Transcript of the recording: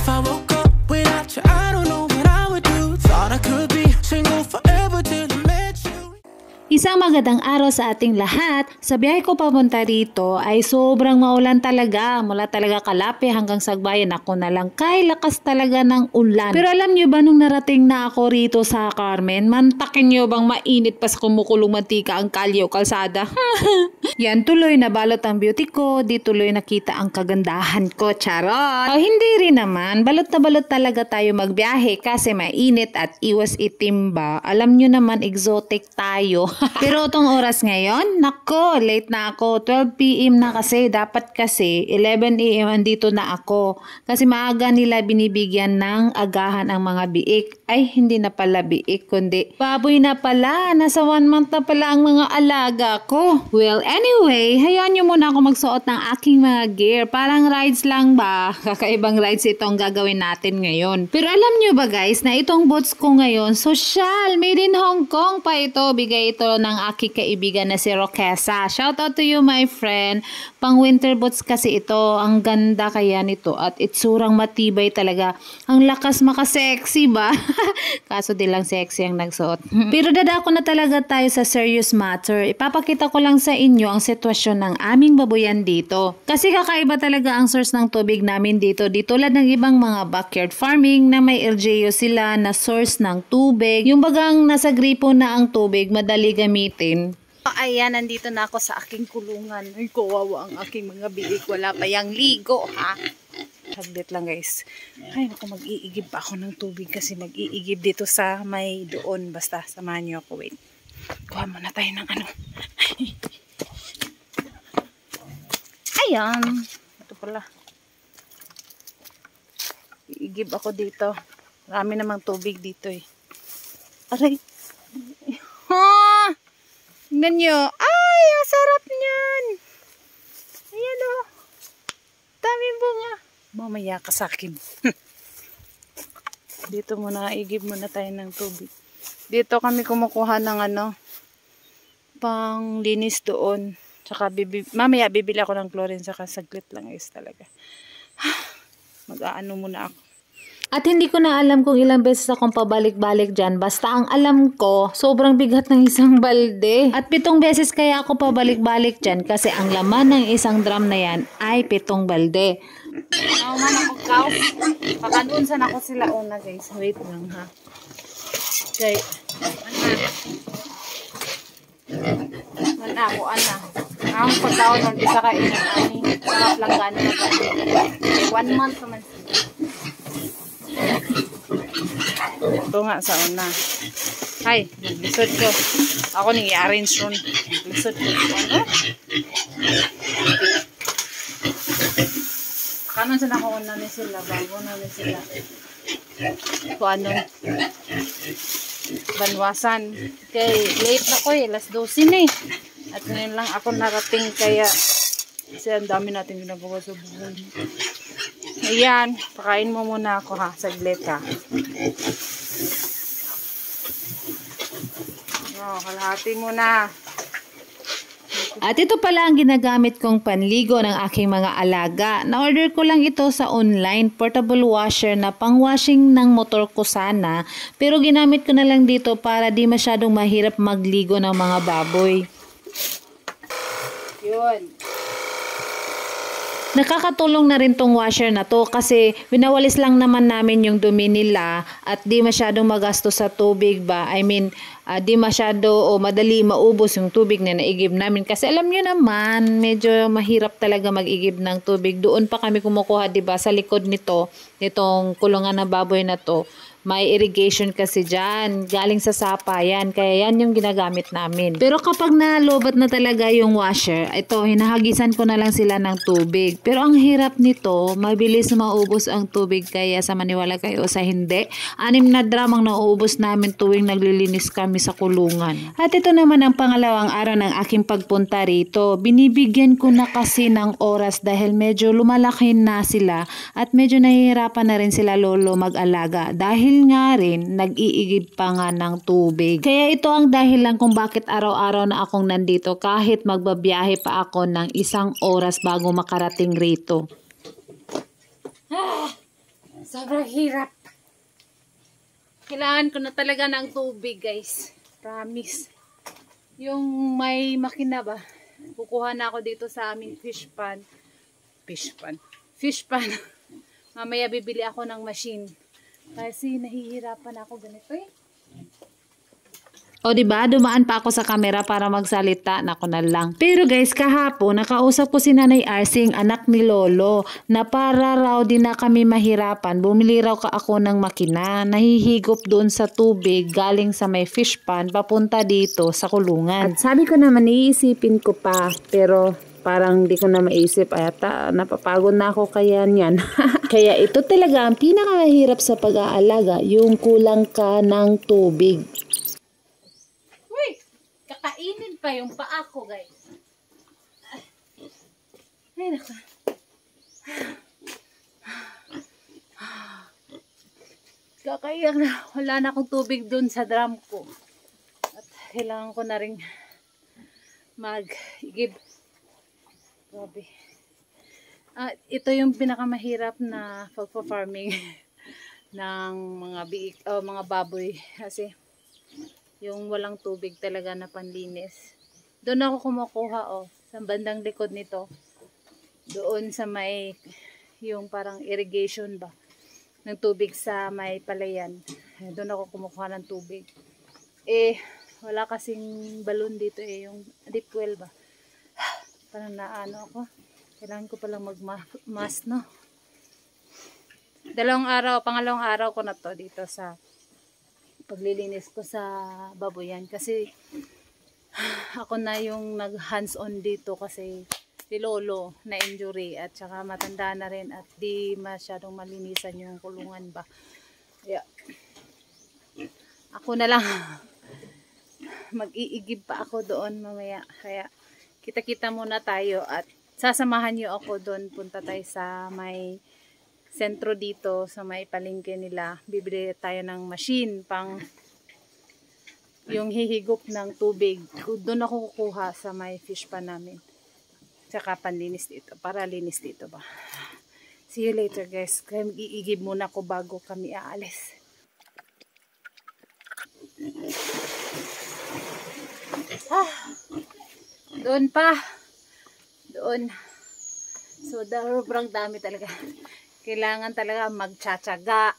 If I woke up without you, I don't know what I would do. Thought I could be single forever till I met you. Isang magandang araw sa ating lahat. Sa biyahe ko papunta rito ay sobrang maulan talaga. Mula talaga Kalapi hanggang Sagbayan, ako na lang kay lakas talaga ng ulan. Pero alam nyo ba nung narating na ako rito sa Carmen, mantakin nyo bang mainit pa sa kumukulong mantika ang kalye o kalsada? Yan, tuloy nabalot ang beauty ko. Di tuloy nakita ang kagandahan ko. Charot! O hindi rin naman. Balot na balot talaga tayo magbiyahe kasi mainit at iwas itim ba. Alam nyo naman exotic tayo. Pero itong oras ngayon, nako, late na ako. 12 PM na kasi. Dapat kasi 11 AM andito na ako. Kasi maaga nila binibigyan ng agahan ang mga biik. Ay, hindi na pala biik, kundi baboy na pala. Nasa 1 month na pala ang mga alaga ko. Well, anyway, hayaan nyo muna ako magsuot ng aking mga gear. Parang rides lang ba? Kakaibang rides itong gagawin natin ngayon. Pero alam nyo ba guys, na itong boots ko ngayon, social, made in Hong Kong pa ito. Bigay ito ng aking kaibigan na si Roquesa. Shout out to you, my friend. Pang winter boots kasi ito. Ang ganda kaya nito at itsurang matibay talaga. Ang lakas makasexy ba? Kaso di lang sexy ang nagsuot. Pero dadako na talaga tayo sa serious matter. Ipapakita ko lang sa inyo ang sitwasyon ng aming babuyan dito. Kasi kakaiba talaga ang source ng tubig namin dito. Di tulad ng ibang mga backyard farming na may LGU sila na source ng tubig. Yung bagang nasa gripo na ang tubig, madali gamitin. Ayan, nandito na ako sa aking kulungan. Ay, kawawa ang aking mga biik. Wala pa yang ligo, ha? Saglit lang, guys. Ay, naku, mag-iigib pa ako ng tubig kasi mag-iigib dito sa may doon. Basta, samahan niyo ako. Wait. Kuha muna tayo ng ano. Ayan. Ito pala. Iigib ako dito. Marami namang tubig dito, eh. Aray. Ha! Tingnan nyo. Ay, ang sarap niyan. Ayan o. Dami bunga. Mamaya ka sa akin. Dito muna, igib muna tayo ng tubig. Dito kami kumukuha ng ano, pang linis doon. Tsaka mamaya bibili ako ng chlorine, saka saglit lang is talaga. Mag-aano muna ako. At hindi ko na alam kung ilang beses akong pabalik-balik dyan. Basta ang alam ko, sobrang bigat ng isang balde. At 7 beses kaya ako pabalik-balik dyan kasi ang laman ng isang drum na yan ay 7 balde. Nauman ako kaw. Pakanuunsan ako sila una guys. Wait lang ha. Okay. Mana ako ana. Ang pagkaon ng isa ka inang ani. Sarap lang gano'n na balde. 1 month naman sila. Ito nga sa una. Ay, lisod ko. Ako nang i-arrange ron. Lisod ko. Ano? Kanon sa nako una ni sila. Bago na ni sila. Kung ano. Banwasan. Okay, late na ko eh. Alas 12 na eh. At ngayon lang ako narating kaya kasi ang dami natin ginagawa sa buhay. Ayan, pakain mo muna ako ha, saglit ha. Oh, kalahati muna. At ito pala ang ginagamit kong panligo ng aking mga alaga. Na-order ko lang ito sa online, portable washer na pang-washing ng motor ko sana. Pero ginamit ko na lang dito para di masyadong mahirap magligo ng mga baboy. Yun. Nakakatulong na rin tong washer na to kasi winawalis lang naman namin yung dumi nila at di masyadong magastos sa tubig ba. I mean, di masyado o madali maubos yung tubig na naigib namin. Kasi alam nyo naman, medyo mahirap talaga mag-igib ng tubig. Doon pa kami kumukuha, di ba, sa likod nito, nitong kulungan na baboy na to. May irrigation kasi dyan. Galing sa sapa yan. Kaya yan yung ginagamit namin. Pero kapag nalobat na talaga yung washer, ito, hinahagisan ko na lang sila ng tubig. Pero ang hirap nito, mabilis maubos ang tubig. Kaya sa maniwala kayo sa hindi. 6 na drum ang nauubos namin tuwing naglilinis kami sa kulungan. At ito naman ang pangalawang araw ng aking pagpunta rito. Binibigyan ko na kasi ng oras dahil medyo lumalaki na sila. At medyo nahihirapan na rin sila lolo mag-alaga. Dahil nga rin, nag-iigib pa nga ng tubig. Kaya ito ang dahilan kung bakit araw-araw na akong nandito kahit magbabiyahe pa ako ng 1 oras bago makarating rito. Sobrang hirap. Kailangan ko na talaga ng tubig, guys. Promise. Yung may makina ba? Kukuha na ako dito sa aming fish pan. Fish pan. Mamaya bibili ako ng machine. Kasi nahihirapan ako ganito eh. O diba, dumaan pa ako sa camera para magsalita, nako na lang. Pero guys, kahapon, nakausap ko si Nanay Arsing, anak ni Lolo, na para raw din na kami mahirapan, bumili raw ako ng makina, nahihigop doon sa tubig, galing sa may fish pan, papunta dito sa kulungan. At sabi ko naman, iisipin ko pa, pero parang di ko na maisip, ayata, napapagod na ako kaya niyan. Kaya ito talaga ang pinakamahirap sa pag-aalaga, yung kulang ka ng tubig. Kakainin pa yung paa ko, guys. Ay, naka. Kakaiyak na. Wala na akong tubig dun sa drum ko. At kailangan ko na rin mag-give. Grabe. Ito yung pinakamahirap na pagpa-farming ng mga baboy. Kasi yung walang tubig talaga na panlinis. Doon ako kumukuha sa bandang likod nito. Doon sa may yung parang irrigation ba ng tubig sa may palayan. Doon ako kumukuha ng tubig. Wala kasing balon dito yung deep well ba. Parang naano ako. Kailangan ko palang mag-mask, no? Pangalawang araw ko na to dito sa paglilinis ko sa baboyan kasi ako na yung nag hands on dito kasi si Lolo na injury at saka matanda na rin at di masyadong malinisan yung kulungan ba. Yeah. Ako na lang mag-iigib pa ako doon mamaya, kaya kita-kita muna tayo at sasamahan niyo ako doon. Punta tayo sa may sentro dito sa may palengke nila. Bibili tayo ng machine pang yung hihigop ng tubig. Doon ako kukuha sa may fish pan namin. Tsaka panlinis dito. Para linis dito ba. See you later, guys. Kaya mag-iigib muna ako bago kami aalis. Doon pa. Doon. So, sobrang dami talaga. Kailangan talaga magtsatsaga.